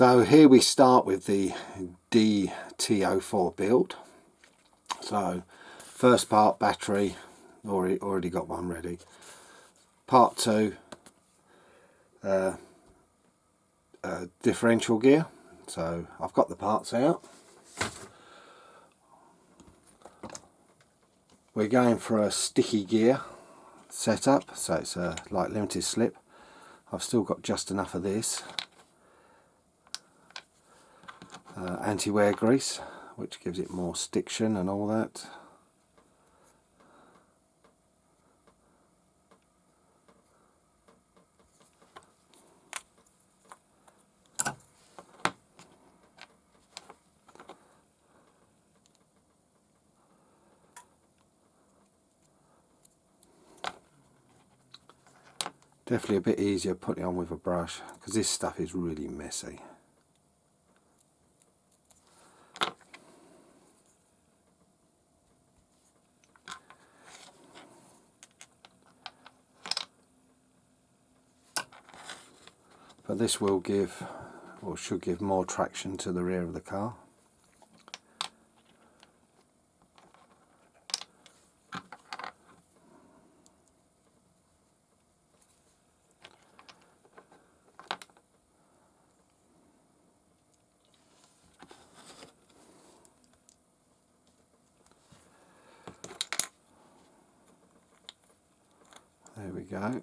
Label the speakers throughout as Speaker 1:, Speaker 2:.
Speaker 1: So here we start with the DT04 build. So first part, battery, already got one ready. Part 2, differential gear. So I've got the parts out. We're going for a sticky gear setup, so it's like limited slip. I've still got just enough of this. Anti-wear grease, which gives it more stiction and all that. Definitely a bit easier putting it on with a brush because this stuff is really messy. But this will give, or should give, more traction to the rear of the car. There we go.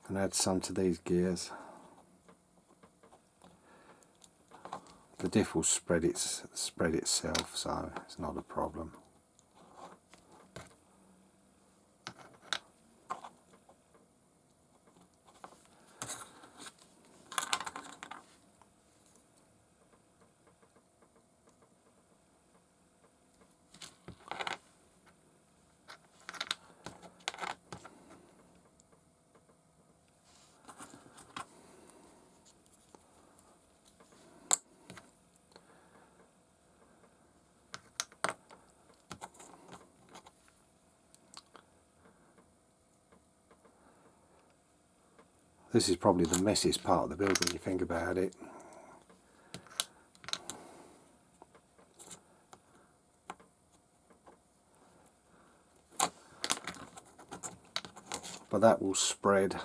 Speaker 1: And add some to these gears. The diff will spread itself, so it's not a problem. This is probably the messiest part of the build when you think about it. But that will spread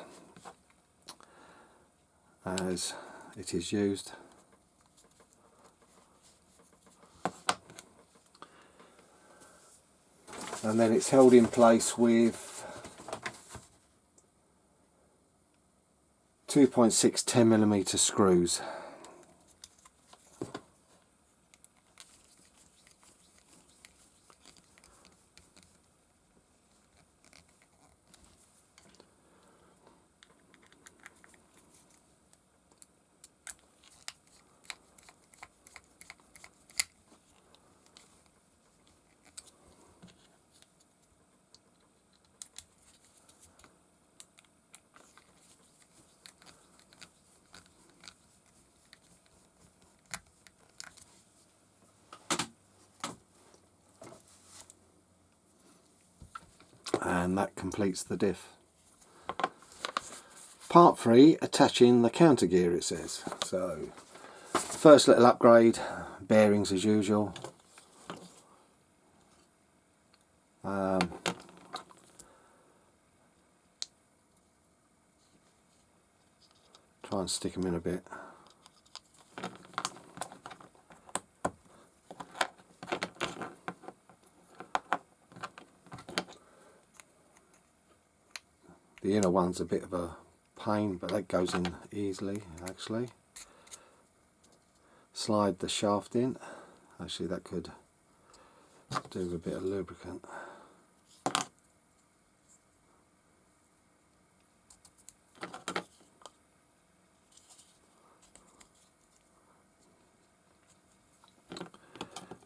Speaker 1: as it is used. And then it's held in place with 2.6 10mm screws. And that completes the diff. Part 3, attaching the counter gear, it says. So first little upgrade, bearings as usual. Try and stick them in a bit. The inner one's a bit of a pain, but that goes in easily actually. Slide the shaft in. Actually that could do with a bit of lubricant.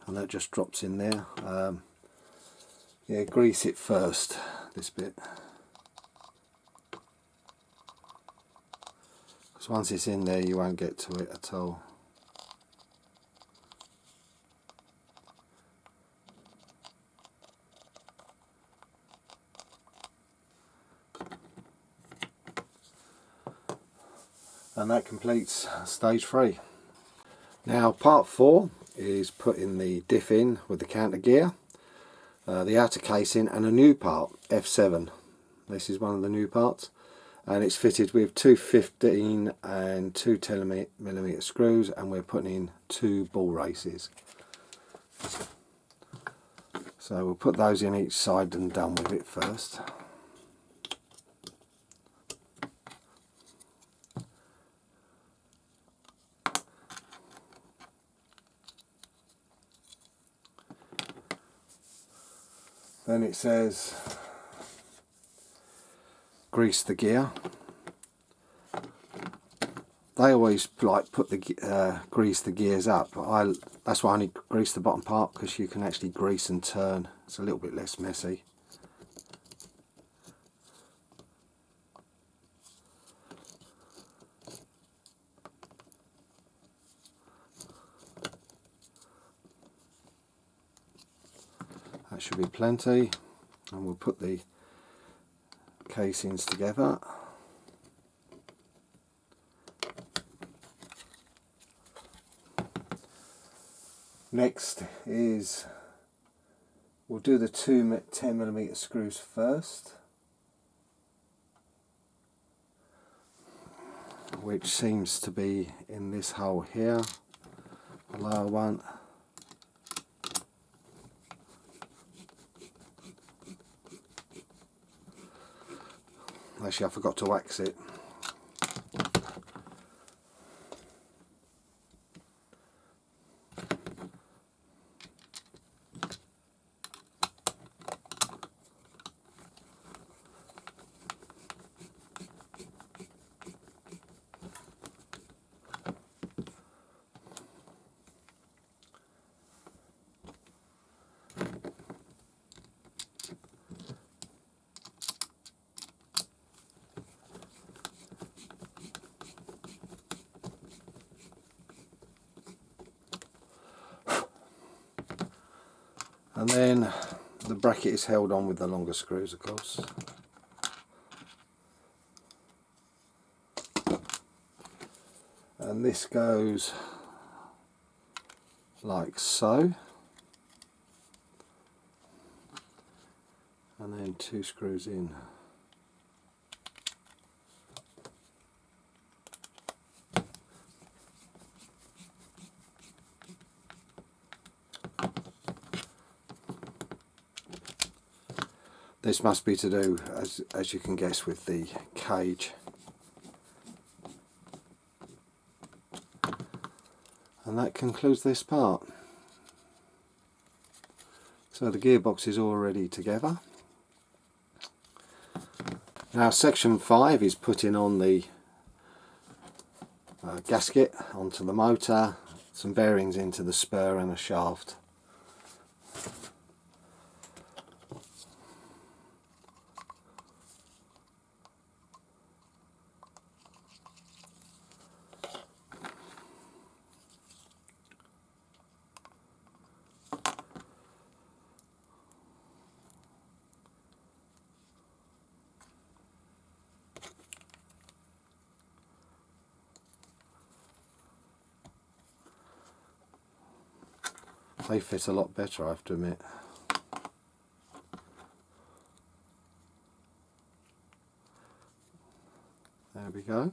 Speaker 1: And that just drops in there. Yeah, grease it first, this bit. Because once it's in there you won't get to it at all. And that completes stage 3. Now part 4 is putting the diff in with the counter gear, the outer casing, and a new part, F7. This is one of the new parts, and it's fitted with two 15 and two 10mm screws, and we're putting in 2 ball races. So we'll put those in each side and done with it first. Then it says grease the gear. They always like put the grease the gears up. That's why I only grease the bottom part, because you can actually grease and turn. It's a little bit less messy. That should be plenty, and we'll put the casings together. Next is, we'll do the 2 10mm screws first, which seems to be in this hole here, the lower one. Actually, I forgot to wax it. And then the bracket is held on with the longer screws, of course. And this goes like so. And then 2 screws in. This must be to do, as you can guess, with the cage. And that concludes this part. So the gearbox is all ready together. Now section 5 is putting on the gasket onto the motor, some bearings into the spur and a shaft. They fit a lot better, I have to admit. There we go.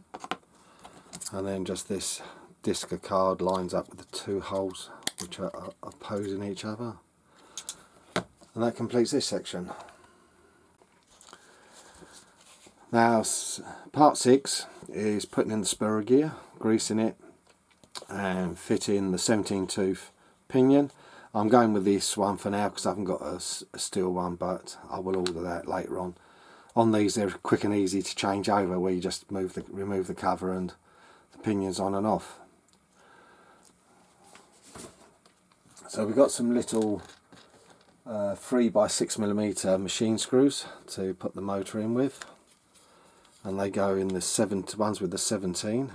Speaker 1: And then just this disc of card lines up with the 2 holes which are opposing each other. And that completes this section. Now part 6 is putting in the spur gear, greasing it and fitting the 17 tooth pinion. I'm going with this one for now because I haven't got a steel one, but I will order that later on. On these they're quick and easy to change over, where you just remove the cover and the pinion's on and off. So we've got some little 3x6mm machine screws to put the motor in with, and they go in the ones with the 17.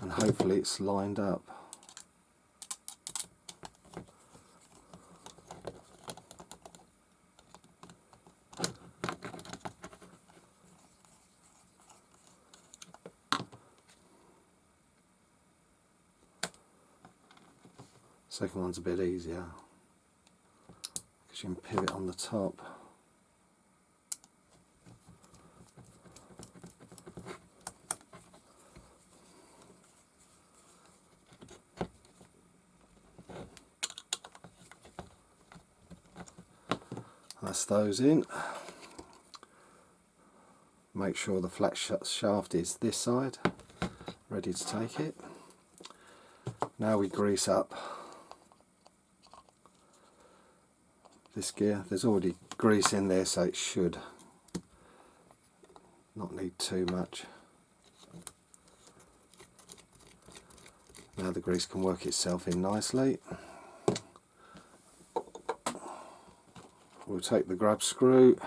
Speaker 1: And hopefully it's lined up. Second one's a bit easier because you can pivot on the top. That's those in. Make sure the flat shaft is this side, ready to take it. Now we grease up this gear. There's already grease in there, so it should not need too much. Now the grease can work itself in nicely. We'll take the grub screw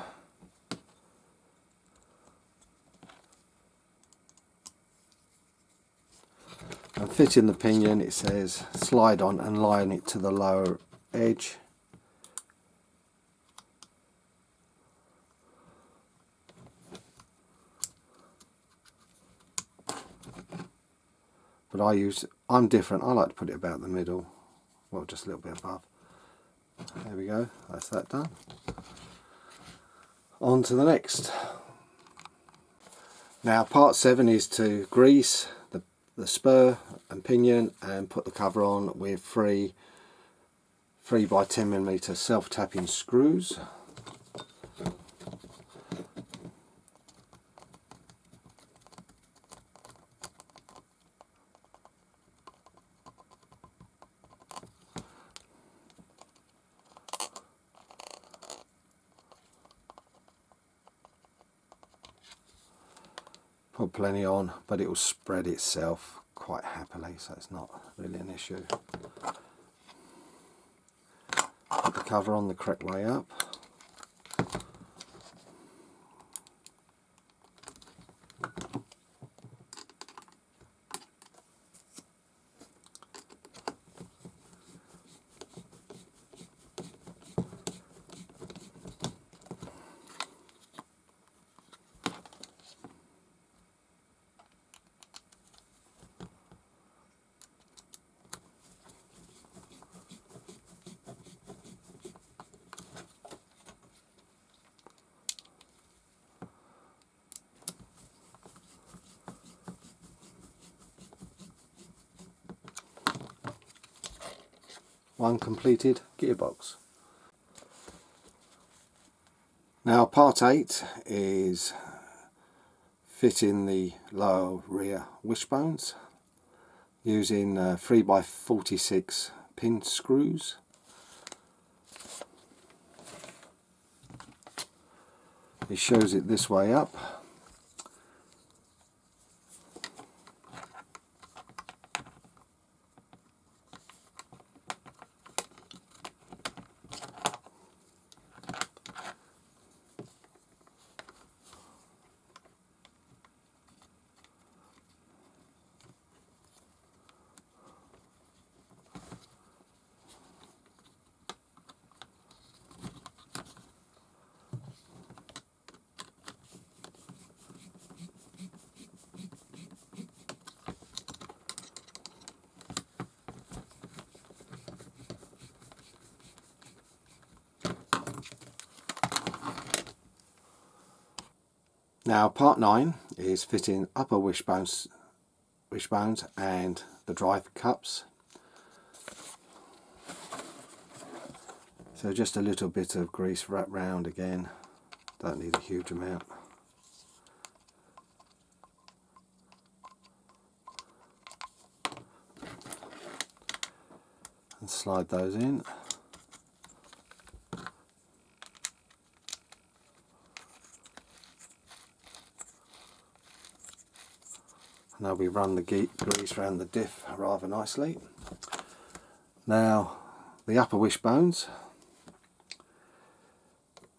Speaker 1: and fit in the pinion. It says slide on and line it to the lower edge. But I'm different, I like to put it about the middle, well, just a little bit above. There we go, that's that done. On to the next. Now part 7 is to grease the spur and pinion and put the cover on with 3 by 10mm self-tapping screws. Put plenty on, but it will spread itself quite happily, so it's not really an issue. Put the cover on the correct way up. One completed gearbox. Now part 8 is fitting the lower rear wishbones using 3x46 pin screws. It shows it this way up. Now part 9 is fitting upper wishbones and the drive cups. So just a little bit of grease wrapped round again, don't need a huge amount. And slide those in. Now we run the grease around the diff rather nicely. Now the upper wishbones,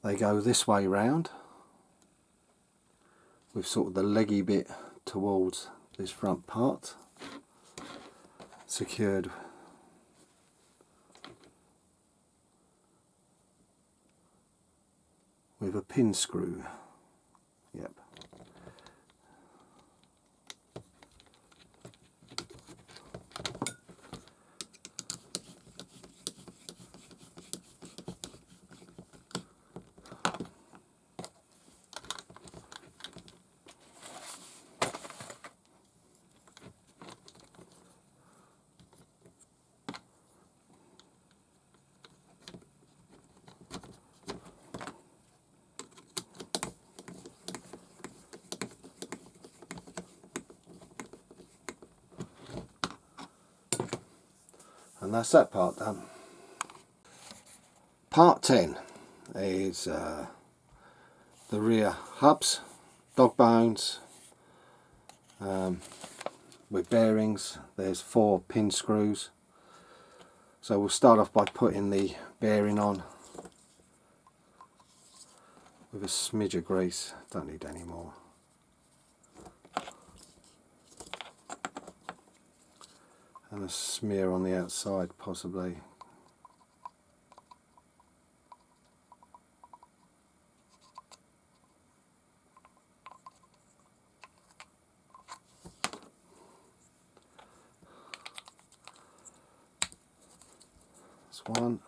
Speaker 1: they go this way round with sort of the leggy bit towards this front part, secured with a pin screw. Yep. And that's that part done. Part 10 is the rear hubs, dog bones, with bearings. There's 4 pin screws. So we'll start off by putting the bearing on with a smidge of grease. Don't need any more. And a smear on the outside possibly. That's one.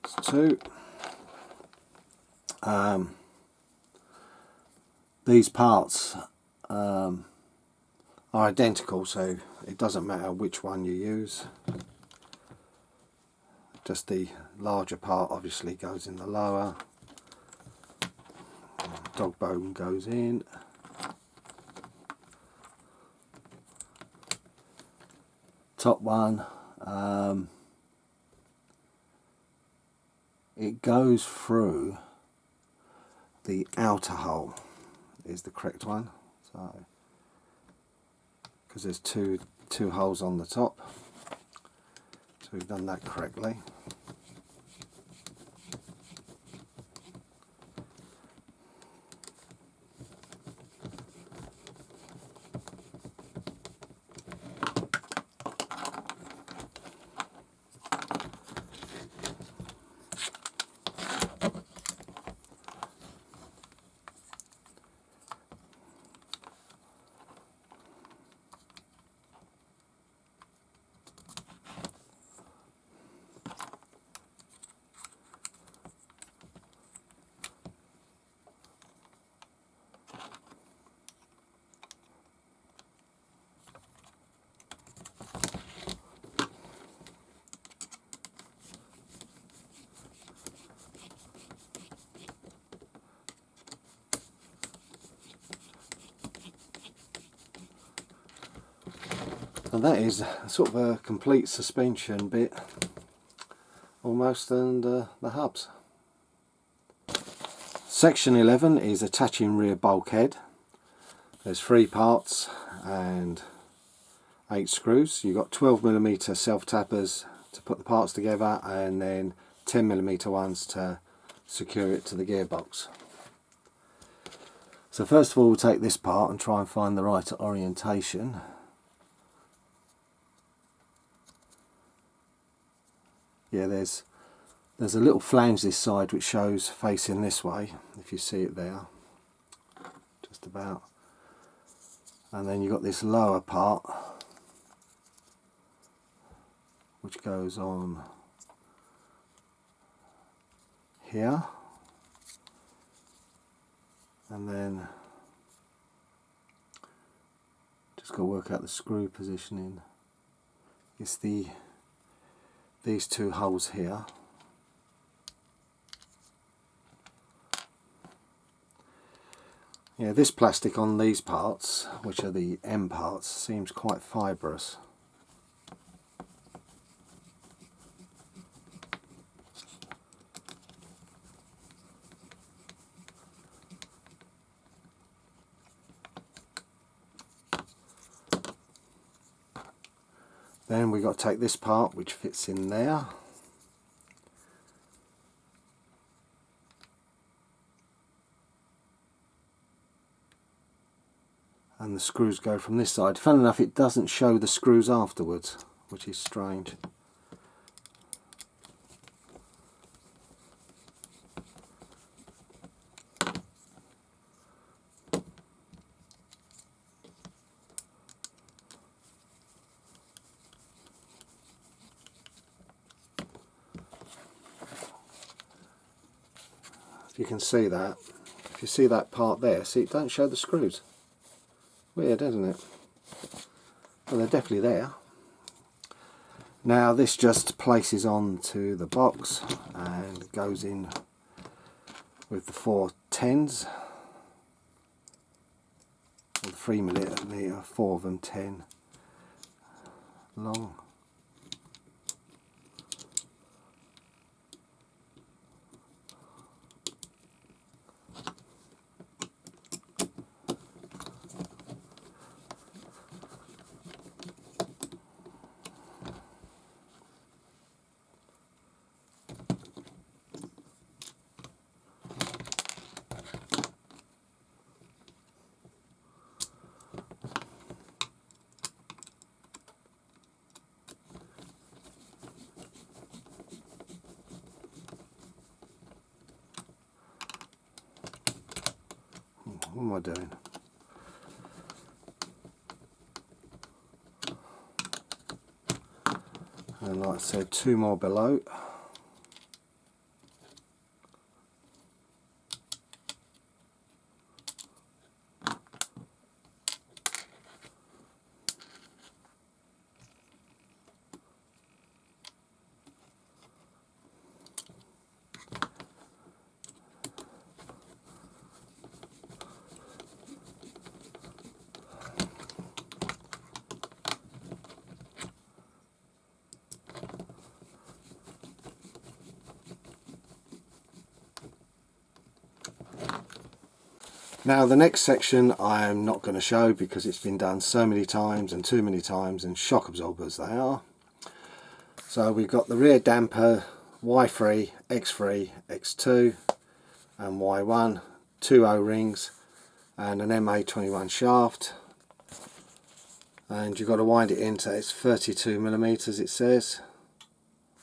Speaker 1: That's 2. These parts are identical, so it doesn't matter which one you use. Just the larger part obviously goes in the lower, dog bone goes in, top one, it goes through the outer hole is the correct one, so because there's two holes on the top, so we've done that correctly. And that is sort of a complete suspension bit almost, and the hubs. Section 11 is attaching rear bulkhead. There's 3 parts and 8 screws. You've got 12mm self-tappers to put the parts together, and then 10mm ones to secure it to the gearbox. So first of all, we'll take this part and try and find the right orientation. Yeah, there's a little flange this side which shows facing this way, if you see it there, just about. And then you've got this lower part which goes on here, and then just got to work out the screw positioning. It's these 2 holes here. Yeah, this plastic on these parts, which are the M parts, seems quite fibrous. Then we've got to take this part which fits in there, and the screws go from this side. Fun enough, it doesn't show the screws afterwards, which is strange. You can see that. If you see that part there, see, it don't show the screws. Weird, isn't it? Well, they're definitely there. Now this just places onto the box and goes in with the 4 10s, or the 3mm, 4 of them 10 long. What am I doing? And like I said, 2 more below. Now the next section I am not going to show because it's been done so many times and too many times, and shock absorbers they are. So we've got the rear damper Y3, X3, X2 and Y1, 2 O-rings and an MA21 shaft, and you've got to wind it into, it's 32mm it says,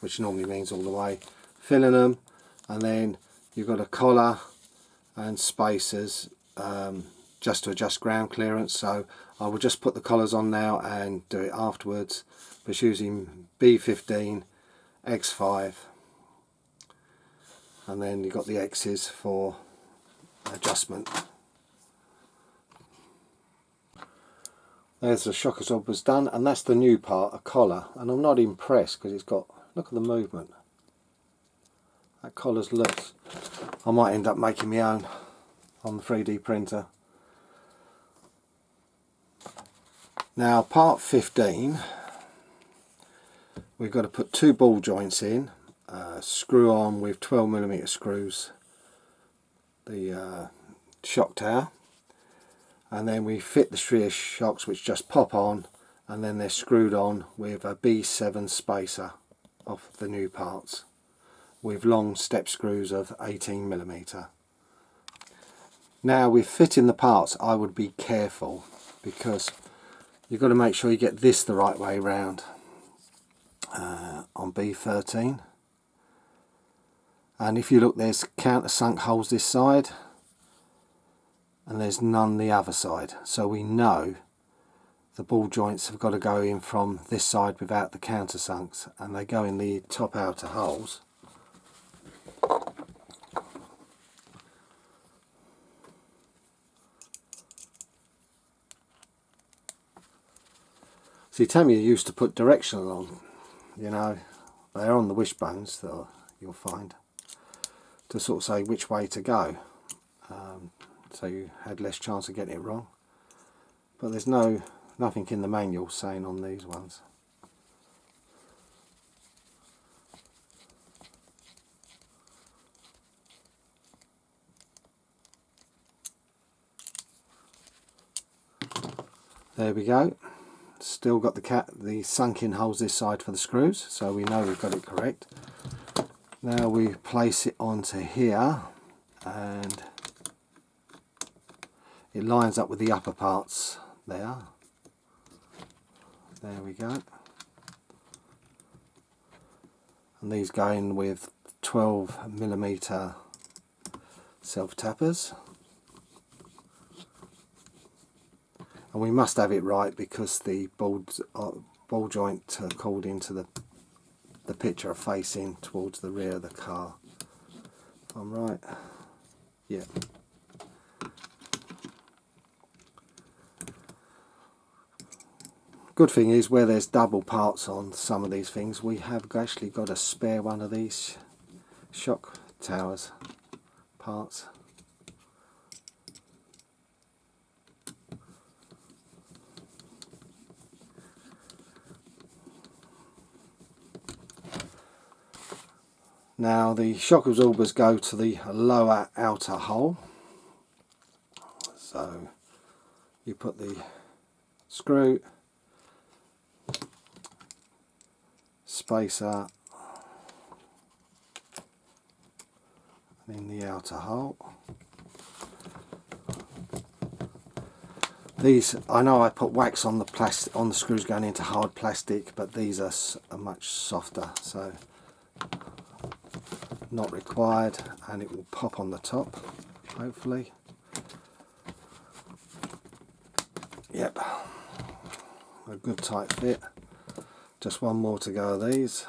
Speaker 1: which normally means all the way, filling them, and then you've got a collar and spacers just to adjust ground clearance. So I will just put the collars on now and do it afterwards, but it's using B15 X5, and then you've got the X's for adjustment. There's the shock absorbers done, and that's the new part, a collar, and I'm not impressed because it's got, look at the movement, that collar's loose. I might end up making my own on the 3D printer. Now part 15, we've got to put 2 ball joints in, screw on with 12mm screws the shock tower, and then we fit the rear shocks, which just pop on, and then they're screwed on with a B7 spacer off the new parts with long step screws of 18mm. Now with fitting the parts I would be careful because you've got to make sure you get this the right way round on B13, and if you look, there's countersunk holes this side and there's none the other side, so we know the ball joints have got to go in from this side without the countersunks, and they go in the top outer holes. See, Tamiya used to put directional on, you know, they're on the wishbones that you'll find, to sort of say which way to go, so you had less chance of getting it wrong. But there's nothing in the manual saying on these ones. There we go. Still got the sunk in holes this side for the screws, so we know we've got it correct. Now we place it onto here and it lines up with the upper parts there. There we go. And these go in with 12mm self tappers. And we must have it right because the ball joint called into the picture are facing towards the rear of the car. If I'm right, yeah. Good thing is, where there's double parts on some of these things, we have actually got a spare one of these shock towers parts. Now the shock absorbers go to the lower outer hole, so you put the screw, spacer in the outer hole. These, I know I put wax on the plastic, on the screws going into hard plastic, but these are much softer, so not required, and it will pop on the top, hopefully. Yep, a good tight fit. Just one more to go of these.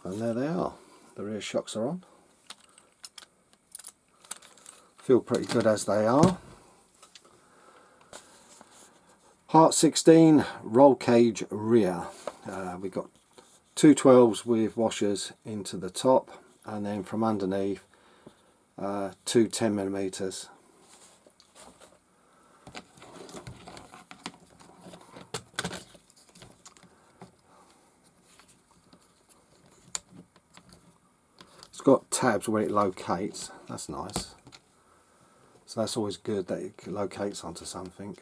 Speaker 1: And there they are, the rear shocks are on. Feel pretty good as they are. Part 16, roll cage rear. We've got two 12s with washers into the top, and then from underneath two 10mm. It's got tabs where it locates, that's nice. So that's always good that it locates onto something.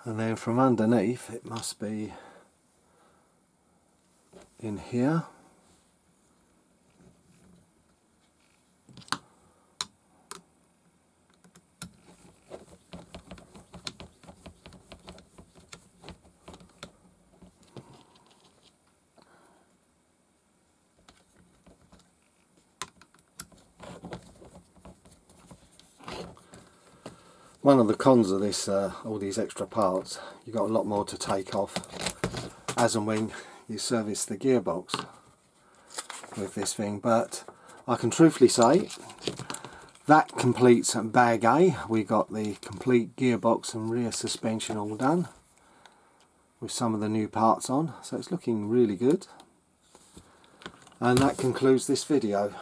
Speaker 1: And then from underneath it must be in here. One of the cons of this, all these extra parts, you've got a lot more to take off as and when you service the gearbox with this thing, but I can truthfully say that completes bag A. We got the complete gearbox and rear suspension all done with some of the new parts on, so it's looking really good. And that concludes this video.